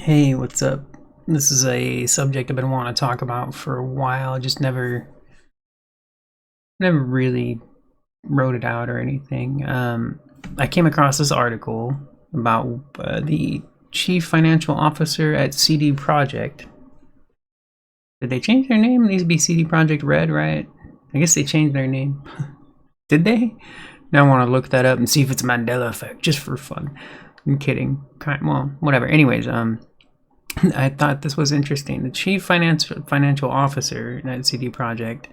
Hey, what's up? This is a subject I've been wanting to talk about for a while. Just never really wrote it out or anything. I came across this article about the chief financial officer at CD Projekt. Did they change their name? It needs to be CD Projekt Red, right? I guess they changed their name. Did they? Now I want to look that up and see if it's Mandela effect, just for fun. I'm kidding. Well, whatever. Anyways, I thought this was interesting. The chief financial officer at CD Projekt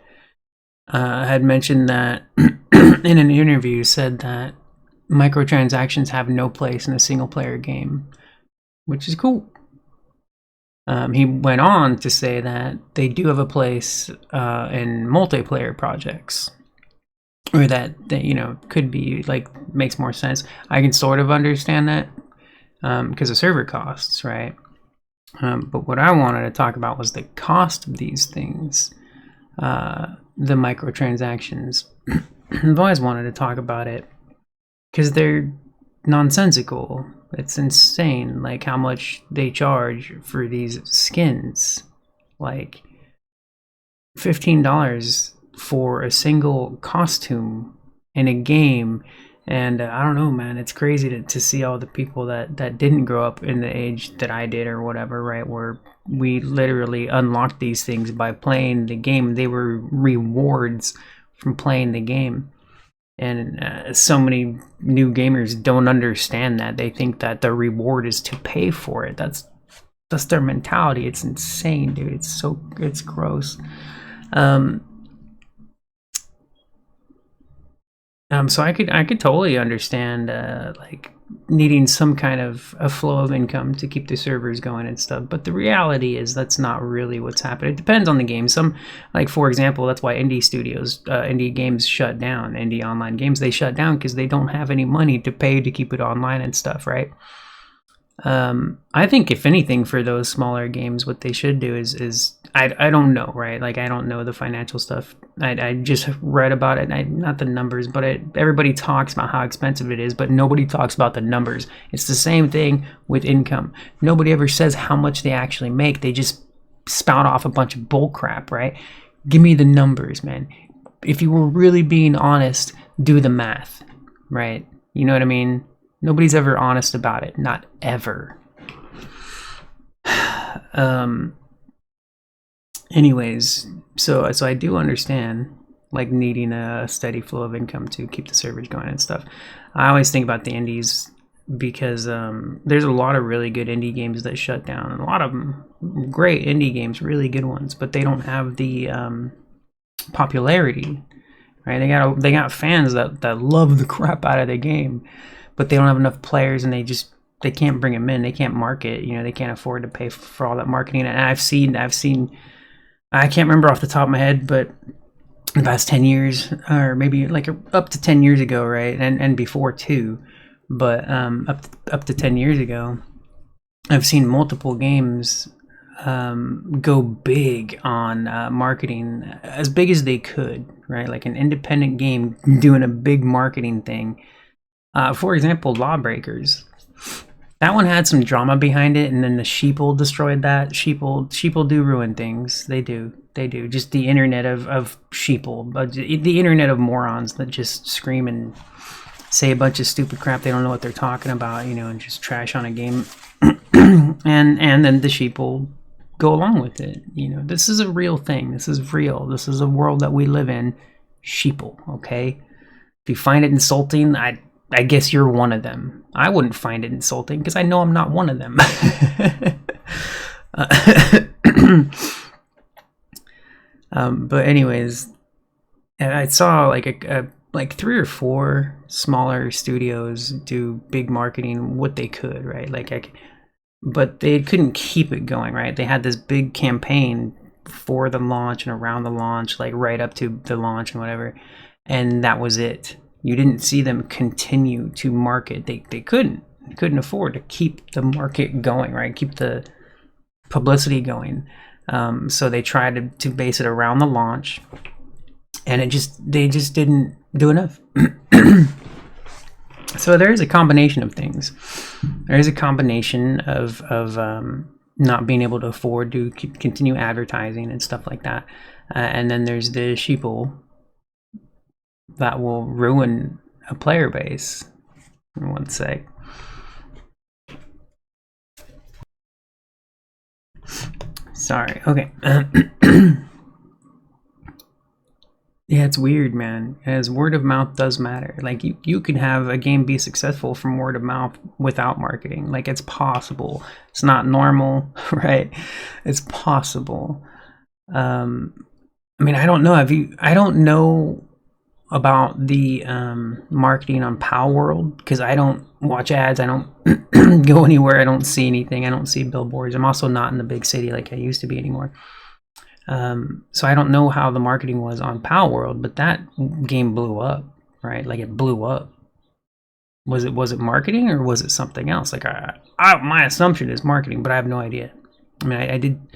had mentioned that in an interview, said that microtransactions have no place in a single player game, which is cool. He went on to say that they do have a place in multiplayer projects, or that could be like, makes more sense. I can sort of understand that because of server costs, right? But what I wanted to talk about was the cost of these things, the microtransactions. I've always wanted to talk about it because they're nonsensical. It's insane, like how much they charge for these skins. Like $15 for a single costume in a game. And I don't know, man, it's crazy to see all the people that didn't grow up in the age that I did or whatever, right? Where we literally unlocked these things by playing the game. They were rewards from playing the game. And so many new gamers don't understand that. They think that the reward is to pay for it. That's their mentality. It's insane, dude. It's gross. So I could totally understand like needing some kind of a flow of income to keep the servers going and stuff. But the reality is that's not really what's happening. It depends on the game. Some, like for example, that's why indie studios, indie games shut down. Indie online games, they shut down because they don't have any money to pay to keep it online and stuff, right? I think if anything for those smaller games, what they should do is I don't know, right? Like I don't know the financial stuff. I just read about it. Not the numbers, but everybody talks about how expensive it is, but nobody talks about the numbers. It's the same thing with income. Nobody ever says how much they actually make. They just spout off a bunch of bull crap, right? Give me the numbers, man. If you were really being honest, do the math, right? You know what I mean? Nobody's ever honest about it. Not ever. Anyways, so I do understand like needing a steady flow of income to keep the servers going and stuff. I always think about the indies because there's a lot of really good indie games that shut down, and a lot of them great indie games, really good ones, but they don't have the popularity, right? They got fans that love the crap out of the game, but they don't have enough players, and they can't bring them in. They can't market. They can't afford to pay for all that marketing. And I've seen. I can't remember off the top of my head, but the past 10 years, or maybe like up to 10 years ago, right? And before too, but up to 10 years ago, I've seen multiple games go big on marketing, as big as they could, right? Like an independent game doing a big marketing thing. For example, Lawbreakers. That one had some drama behind it, and then the sheeple destroyed that. Sheeple do ruin things. They do. Just the internet of sheeple, the internet of morons that just scream and say a bunch of stupid crap. They don't know what they're talking about, and just trash on a game. and then the sheeple go along with it. This is a real thing. This is real. This is a world that we live in. Sheeple, okay? If you find it insulting, I guess you're one of them. I wouldn't find it insulting because I know I'm not one of them. But anyways, I saw like 3 or 4 smaller studios do big marketing what they could, right? But they couldn't keep it going, right? They had this big campaign for the launch and around the launch, like right up to the launch and whatever, and that was it. You didn't see them continue to market. They couldn't afford to keep the market going, right? Keep the publicity going. So they tried to base it around the launch, and they just didn't do enough. So there is a combination of things. There is a combination of not being able to afford to continue advertising and stuff like that, and then there's the sheeple that will ruin a player base. One sec. Sorry. Okay. Yeah, it's weird, man. As word of mouth does matter. Like you can have a game be successful from word of mouth without marketing. Like it's possible. It's not normal, right? It's possible. I mean, I don't know. I don't know about the marketing on Pow World because I don't watch ads. I don't go anywhere. I don't see anything. I don't see billboards. I'm also not in the big city like I used to be anymore. So I don't know how the marketing was on Pow World, but that game blew up, right? Like it blew up. Was it marketing or was it something else? Like my assumption is marketing, but I have no idea. I mean,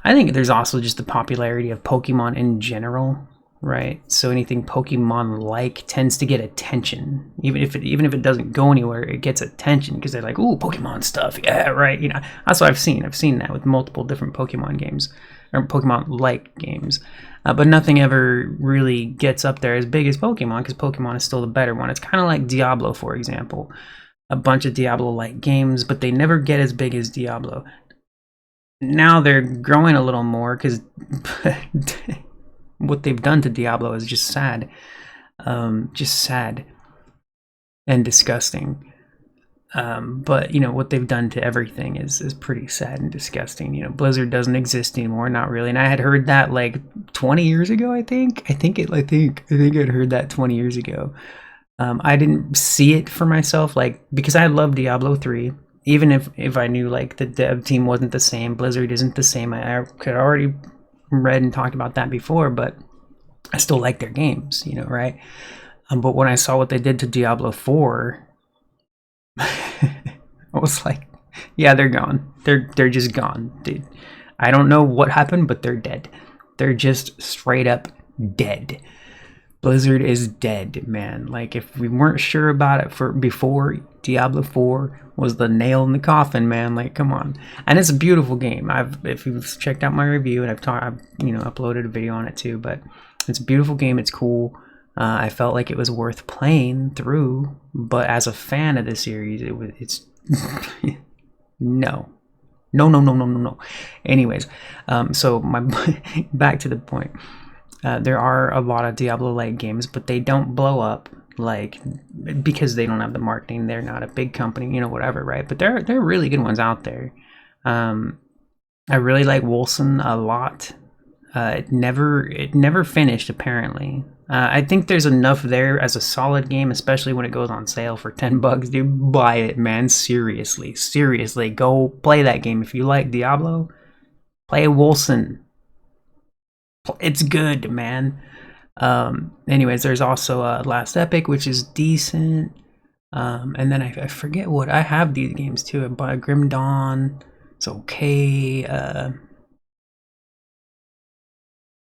I think there's also just the popularity of Pokemon in general, right? So anything Pokemon-like tends to get attention, even if it doesn't go anywhere, it gets attention because they're like, "Ooh, Pokemon stuff, yeah, right." You know, that's what I've seen. I've seen that with multiple different Pokemon games or Pokemon-like games, but nothing ever really gets up there as big as Pokemon because Pokemon is still the better one. It's kind of like Diablo, for example. A bunch of Diablo-like games, but they never get as big as Diablo. Now they're growing a little more because what they've done to Diablo is just sad and disgusting. But you know what they've done to everything is pretty sad and disgusting. You know, Blizzard doesn't exist anymore, not really. And I had heard that like 20 years ago. I think I'd heard that 20 years ago. I didn't see it for myself, like because I love Diablo 3. Even if I knew like the dev team wasn't the same, Blizzard isn't the same. I could already read and talked about that before, but I still like their games, you know, right? But when I saw what they did to Diablo 4, I was like, yeah, they're gone. They're just gone, dude. I don't know what happened, but they're dead. They're just straight up dead. Blizzard is dead, man. Like if we weren't sure about it for before, Diablo 4 was the nail in the coffin, man. Like come on. And it's a beautiful game. If you've checked out my review and I've uploaded a video on it too, but it's a beautiful game. It's cool. I felt like it was worth playing through, but as a fan of the series, it's no. Anyways, so back to the point. There are a lot of Diablo-like games, but they don't blow up like because they don't have the marketing. They're not a big company, you know, whatever, right? But there are really good ones out there. I really like Wolcen a lot. It never finished apparently. I think there's enough there as a solid game, especially when it goes on sale for $10. Dude, buy it, man. Seriously, go play that game. If you like Diablo, play Wolcen. It's good, man. Anyways, there's also Last Epic, which is decent. And then I forget what I have these games too. I bought Grim Dawn. It's okay.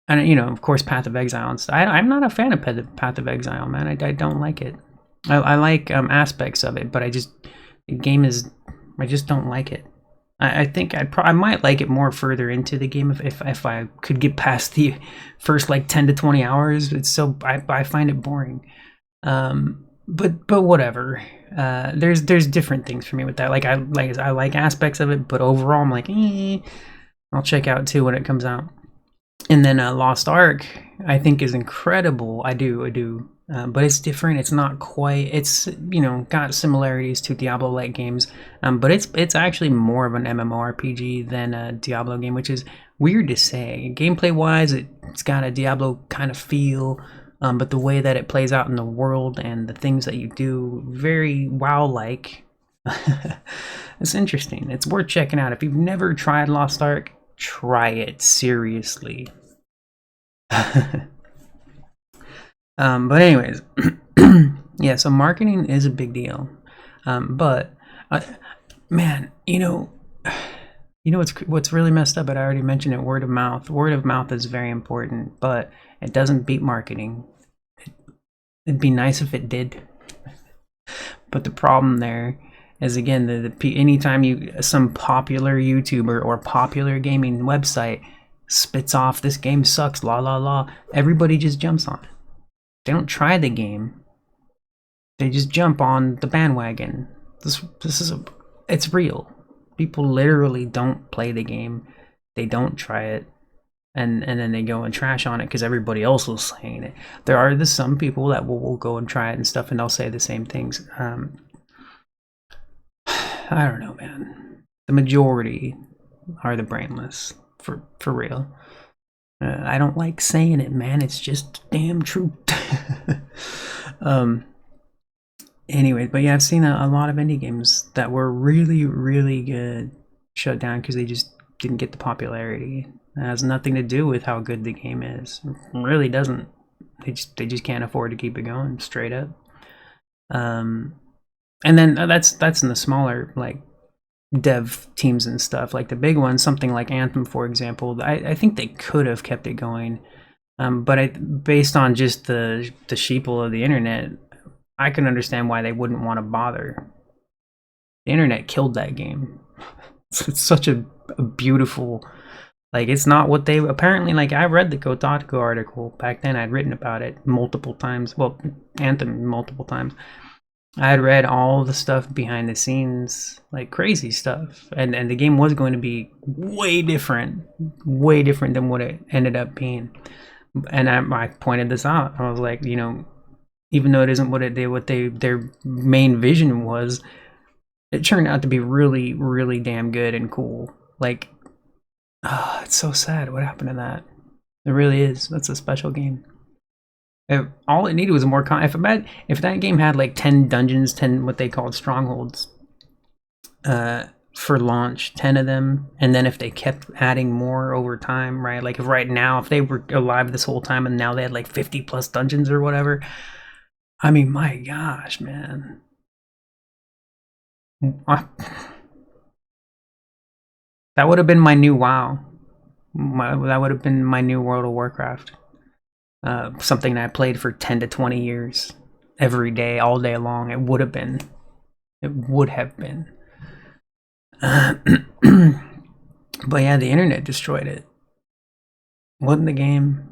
And you know, of course, Path of Exile and stuff. I'm not a fan of Path of Exile, man. I don't like it. I like aspects of it, but I just don't like it. I think I might like it more further into the game if I could get past the first like 10 to 20 hours. It's so I find it boring. But whatever. There's different things for me with that. I like aspects of it, but overall I'm like, I'll check out too when it comes out. And then Lost Ark I think is incredible. I do. But it's different. It's not quite. It's got similarities to Diablo-like games, but it's actually more of an MMORPG than a Diablo game, which is weird to say. Gameplay-wise, it's got a Diablo kind of feel, but the way that it plays out in the world and the things that you do, very WoW-like. It's interesting. It's worth checking out. If you've never tried Lost Ark, try it seriously. But anyways, yeah, so marketing is a big deal. But man, what's really messed up, but I already mentioned it, word of mouth. Word of mouth is very important, but it doesn't beat marketing. It'd be nice if it did. But the problem there is, again, anytime some popular YouTuber or popular gaming website spits off this game sucks, la la la, everybody just jumps on it. They don't try the game. They just jump on the bandwagon. It's real. People literally don't play the game. They don't try it. And then they go and trash on it because everybody else was saying it. There are some people that will go and try it and stuff, and they'll say the same things. I don't know, man. The majority are the brainless, for real. I don't like saying it, man. It's just damn truth. Anyway, but yeah, I've seen a lot of indie games that were really, really good shut down because they just didn't get the popularity. It has nothing to do with how good the game is. It really doesn't. They just can't afford to keep it going, straight up. And then that's in the smaller, like, dev teams and stuff. Like the big ones, something like Anthem, for example, I think they could have kept it going. But based on just the sheeple of the internet, I can understand why they wouldn't want to bother. The internet killed that game. It's such a beautiful, like, it's not what they apparently, like, I read the Kotaku article back then. I'd written about it multiple times. Well, Anthem multiple times. I had read all the stuff behind the scenes, like crazy stuff, and the game was going to be way different than what it ended up being. And I pointed this out. I was like, you know, even though it isn't what their main vision was, it turned out to be really, really damn good and cool. Like, it's so sad what happened to that. It really is. That's a special game. All it needed was more if that game had like 10 dungeons, 10 what they called strongholds for launch, 10 of them, and then if they kept adding more over time, right? Like if they were alive this whole time and now they had like 50 plus dungeons or whatever, I mean, my gosh, man. That would have been my new WoW. That would have been my new World of Warcraft. Something that I played for 10 to 20 years, every day, all day long. It would have been. But yeah, the internet destroyed it. Wasn't the game?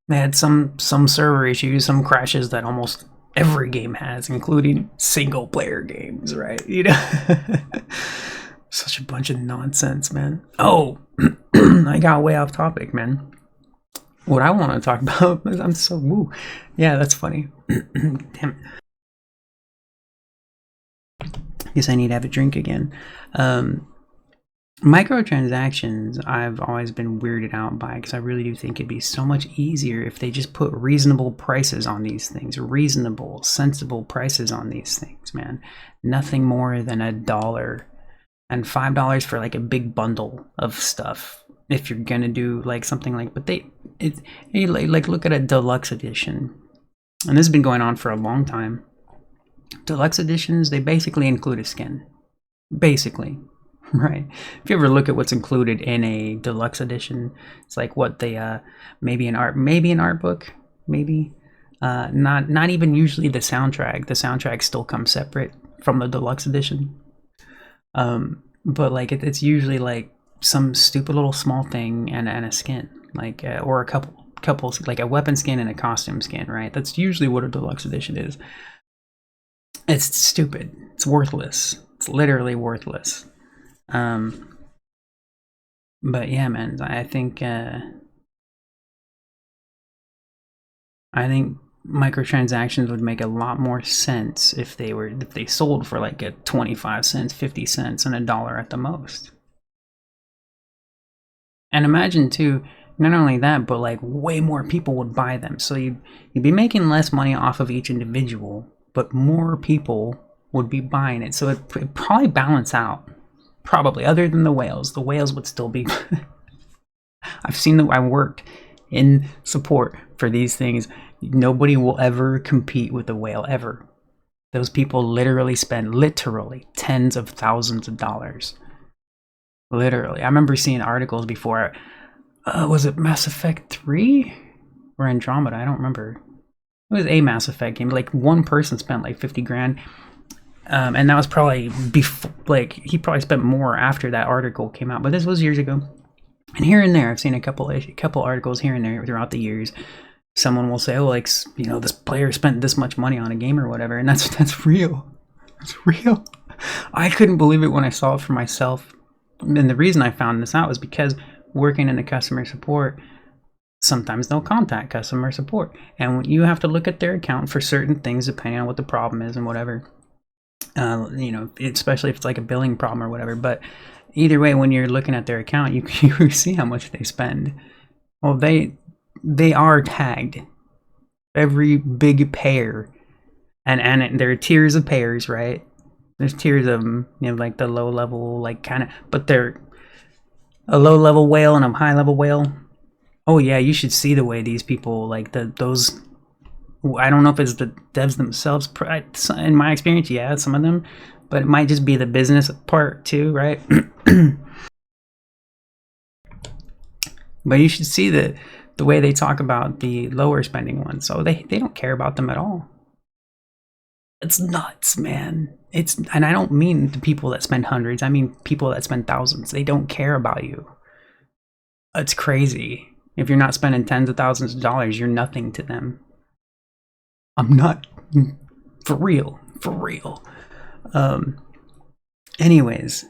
They had some server issues, some crashes that almost every game has, including single player games, right? You know, such a bunch of nonsense, man. Oh, I got way off topic, man. What I want to talk about is I'm so woo. Yeah, that's funny. Damn. Guess I need to have a drink again. Microtransactions, I've always been weirded out by because I really do think it'd be so much easier if they just put reasonable prices on these things. Reasonable, sensible prices on these things, man. Nothing more than $1 and $5 for like a big bundle of stuff. If you're gonna do like something like, but like look at a deluxe edition, and this has been going on for a long time. Deluxe editions, they basically include a skin, basically, right? If you ever look at what's included in a deluxe edition, it's like what they maybe an art book, maybe not even usually the soundtrack. The soundtrack still comes separate from the deluxe edition, but like it's usually like some stupid little small thing and a skin, like or a couple like a weapon skin and a costume skin, right? That's usually what a deluxe edition is. It's stupid. It's worthless. It's literally worthless. But yeah, man, I think microtransactions would make a lot more sense if they sold for like a 25 cents, 50 cents, and $1 at the most. And imagine too, not only that, but like way more people would buy them. So you'd be making less money off of each individual, but more people would be buying it. So it'd probably balance out. Probably, other than the whales. The whales would still be. I worked in support for these things. Nobody will ever compete with the whale, ever. Those people literally spend tens of thousands of dollars. Literally. I remember seeing articles before. Was it Mass Effect 3? Or Andromeda? I don't remember. It was a Mass Effect game. Like one person spent like 50 grand. And that was probably before, like, he probably spent more after that article came out, but this was years ago. And here and there, I've seen a couple articles here and there throughout the years. Someone will say, "Oh, like, you know, this player spent this much money on a game or whatever," and that's real. It's real. I couldn't believe it when I saw it for myself. And the reason I found this out was because working in the customer support, sometimes they'll contact customer support, and you have to look at their account for certain things depending on what the problem is and whatever. You know, especially if it's like a billing problem or whatever. But either way, when you're looking at their account, you see how much they spend. Well, they are tagged. Every big payer, and there are tiers of payers, right? There's tiers of them, you know, like the low level, like kind of, but they're a low level whale and a high level whale. Oh yeah, you should see the way these people, like those. I don't know if it's the devs themselves. In my experience, yeah, some of them, but it might just be the business part too, right? But you should see the way they talk about the lower spending ones. So they don't care about them at all. It's nuts, man. And I don't mean the people that spend hundreds. I mean people that spend thousands. They don't care about you. It's crazy. If you're not spending tens of thousands of dollars, you're nothing to them. I'm not, for real. Anyways,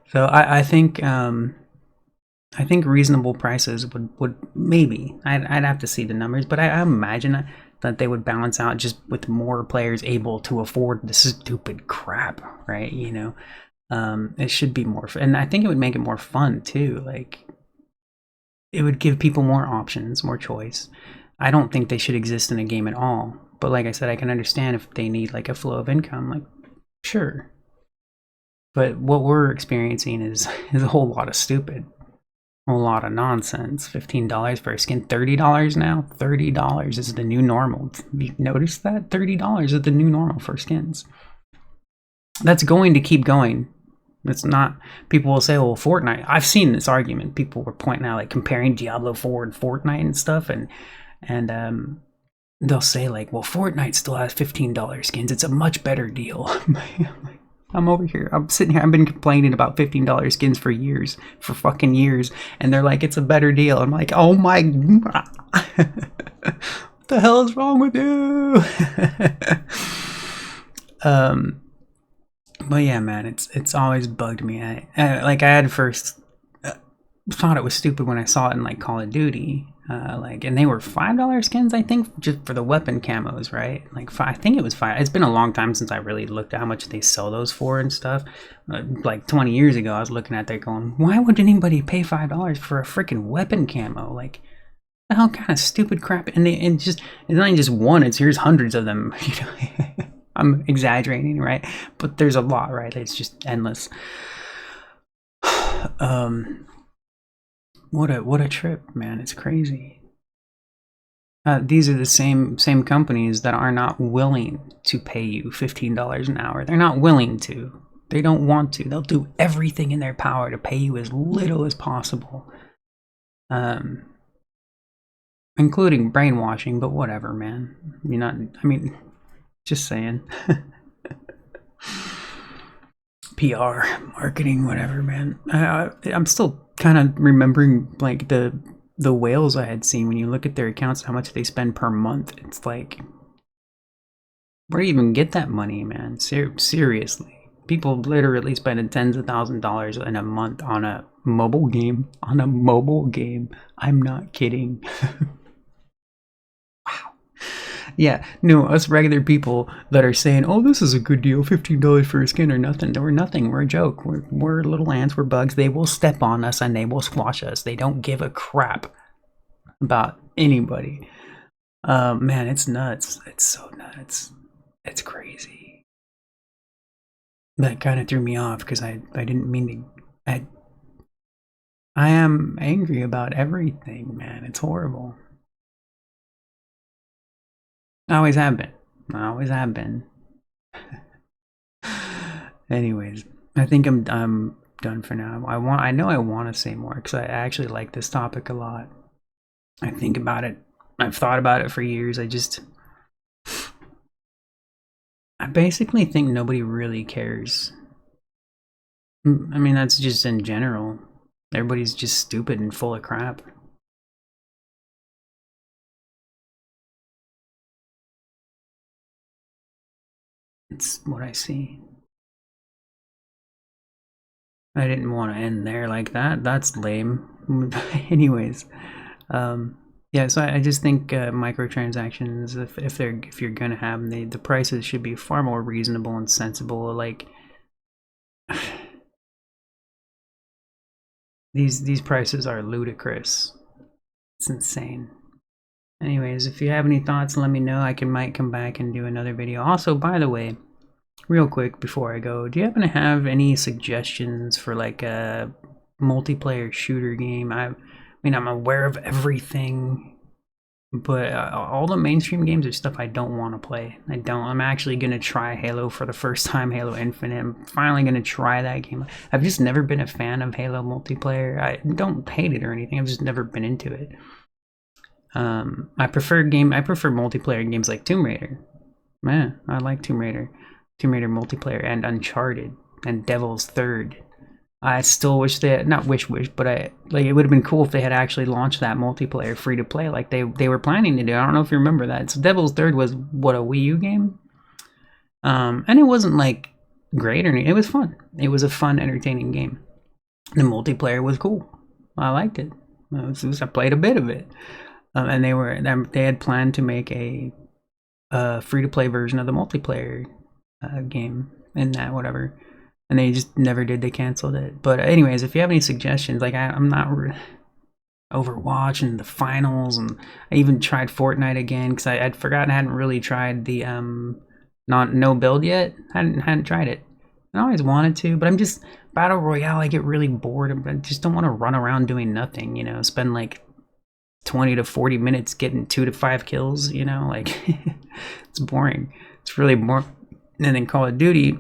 so I think reasonable prices would maybe, I'd have to see the numbers, but I imagine that they would balance out just with more players able to afford this stupid crap, right? You know, it should be more, and I think it would make it more fun too. Like, it would give people more options, more choice. I don't think they should exist in a game at all. But like I said, I can understand if they need like a flow of income, like, sure. But what we're experiencing is a whole lot of stupid. A whole lot of nonsense. $15 for a skin, $30 now? $30 is the new normal. You notice that? $30 is the new normal for skins. That's going to keep going. It's not, people will say, well, Fortnite. I've seen this argument. People were pointing out, like, comparing Diablo 4 and Fortnite and stuff, and they'll say, like, well, Fortnite still has $15 skins. It's a much better deal. I'm over here. I'm sitting here. I've been complaining about $15 skins for years, for fucking years. And they're like, it's a better deal. I'm like, oh my, what the hell is wrong with you? But yeah, man, it's always bugged me. I had first thought it was stupid when I saw it in like Call of Duty. And they were $5 skins, I think, just for the weapon camos, right? Like, I think it was $5. It's been a long time since I really looked at how much they sell those for and stuff. Like 20 years ago, I was looking at that going, why would anybody pay $5 for a freaking weapon camo? Like, the hell kind of stupid crap? And it's not just one. Here's hundreds of them. You know, I'm exaggerating, right? But there's a lot, right? It's just endless. What a trip, man. It's crazy. These are the same companies that are not willing to pay you $15 an hour. They're not willing to. They don't want to. They'll do everything in their power to pay you as little as possible. Including brainwashing, but whatever, man. Just saying. PR, marketing, whatever, man. I'm still kind of remembering like the whales I had seen. When you look at their accounts, how much they spend per month, it's like, where do you even get that money, man? Seriously, people literally spending tens of thousands of dollars in a month on a mobile game. I'm not kidding. Yeah, no, us regular people that are saying, oh, this is a good deal, $15 for a skin or nothing. We're nothing. We're a joke. We're little ants. We're bugs. They will step on us and they will squash us. They don't give a crap about anybody. Man, it's nuts. It's so nuts. It's crazy. That kind of threw me off because I didn't mean to. I am angry about everything, man. It's horrible. I always have been. Anyways, I think I'm done for now. I know I want to say more because I actually like this topic a lot. I think about it. I've thought about it for years. I basically think nobody really cares. I mean, that's just in general. Everybody's just stupid and full of crap. It's what I see. I didn't want to end there like that. That's lame. Anyways, yeah. So I just think microtransactions, if you're gonna have them, the prices should be far more reasonable and sensible. Like these prices are ludicrous. It's insane. Anyways, if you have any thoughts, let me know. Might come back and do another video. Also, by the way, real quick before I go, do you happen to have any suggestions for like a multiplayer shooter game? I mean, I'm aware of everything, but all the mainstream games are stuff I don't want to play. I'm actually gonna try Halo for the first time, Halo Infinite. I'm finally gonna try that game. I've just never been a fan of Halo multiplayer. I don't hate it or anything. I've just never been into it. I prefer multiplayer games like Tomb Raider. Man, I like Tomb Raider multiplayer, and Uncharted and Devil's Third. I still wish they had, not wish, but it would have been cool if they had actually launched that multiplayer free to play like they were planning to do. I don't know if you remember that. So Devil's Third was what, a Wii U game, and it wasn't like great or anything. It was fun. It was a fun, entertaining game. The multiplayer was cool. I liked it. I played a bit of it. And they had planned to make a free-to-play version of the multiplayer game and that whatever, and they just never did. They canceled it. But anyways, if you have any suggestions, like I'm not Overwatch and the finals, and I even tried Fortnite again because I'd forgotten I hadn't really tried the no build yet. Hadn't tried it. I always wanted to, but I'm just battle royale. I get really bored. I just don't want to run around doing nothing. Spend like 20 to 40 minutes getting 2 to 5 kills, like it's boring. It's really boring. And then Call of Duty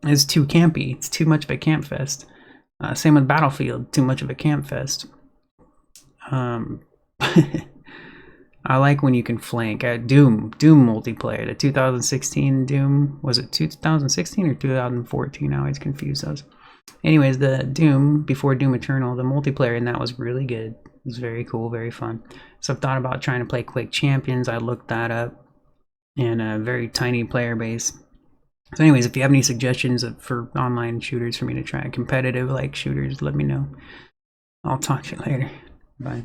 is too campy. It's too much of a camp fest. Same with Battlefield, too much of a camp fest. I like when you can flank. Doom multiplayer, the 2016 Doom, was it 2016 or 2014? I always confuse those. Anyways, the Doom, before Doom Eternal, the multiplayer in that was really good. It was very cool, very fun. So I've thought about trying to play Quake Champions. I looked that up, and a very tiny player base. So anyways, if you have any suggestions for online shooters for me to try, competitive like shooters, let me know. I'll talk to you later. Bye.